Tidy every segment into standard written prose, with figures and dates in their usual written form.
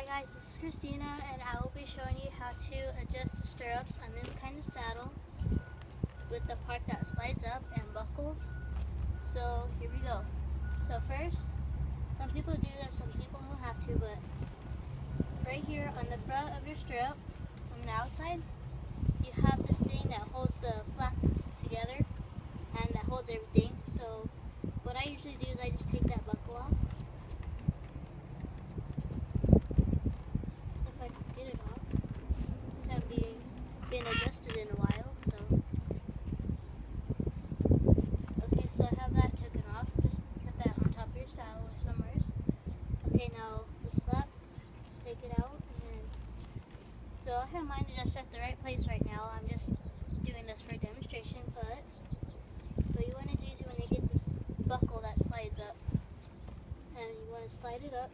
Hi guys, this is Christina and I will be showing you how to adjust the stirrups on this kind of saddle with the part that slides up and buckles. So here we go. So first, some people do this, some people don't have to, but right here on the front of your stirrup, on the outside, you have this thing that holds the flap together and that holds everything. So what I usually do is I just take that buckle off. If I can get it off. It's not been adjusted in a while, so. Okay, so I have that taken off. Just put that on top of your saddle or somewhere. Okay, now this flap, just take it out. And so I have mine adjusted at the right place right now. I'm just doing this for demonstration, but what you want to do is you want to get this buckle that slides up, and you want to slide it up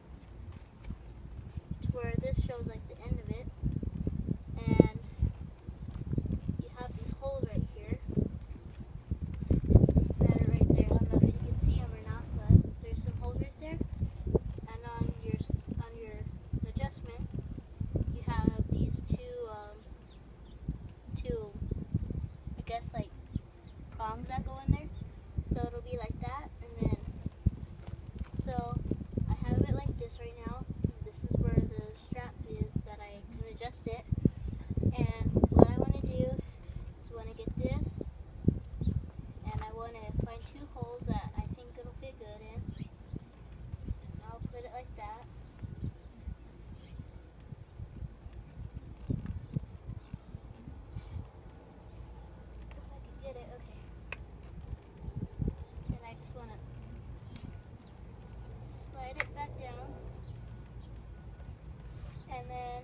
to where this shows like the end of it, and you have these holes right here that are right there. I don't know if you can see them or not, but there's some holes right there, and on your adjustment you have these two I guess like prongs that go in there. So it'll be like that, and then, so I have it like this right now. This is where the strap is that I can adjust it. And what I want to do is want to get this, and I want to find two holes that I think it'll fit good in. And I'll put it like that. If I can get it, okay. I just want to slide it back down, and then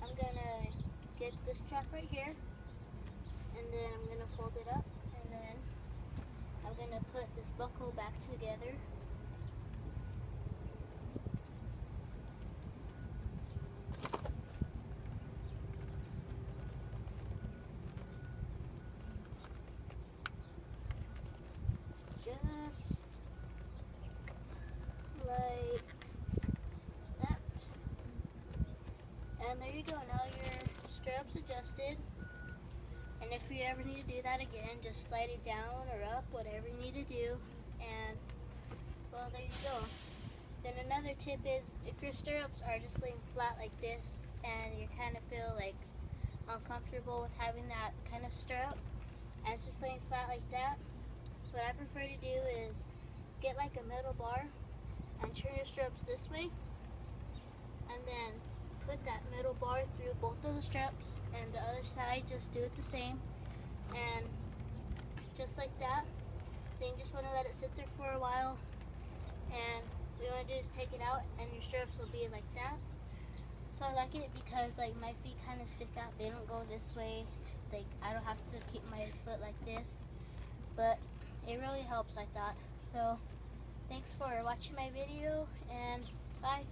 I'm going to get this strap right here, and then I'm going to fold it up, and then I'm going to put this buckle back together. Just like that. And there you go. Now your strap's adjusted. And if you ever need to do that again, just slide it down or up, whatever you need to do. And well, there you go. Then another tip is, if your stirrups are just laying flat like this and you kind of feel like uncomfortable with having that kind of stirrup and it's just laying flat like that, what I prefer to do is get like a metal bar and turn your stirrups this way, and then put that metal bar through both of the straps, and the other side just do it the same, and just like that. Then you just want to let it sit there for a while, and what you want to do is take it out and your stirrups will be like that. So I like it because like my feet kind of stick out, they don't go this way, like I don't have to keep my foot like this, but it really helps, I thought. So thanks for watching my video, and bye.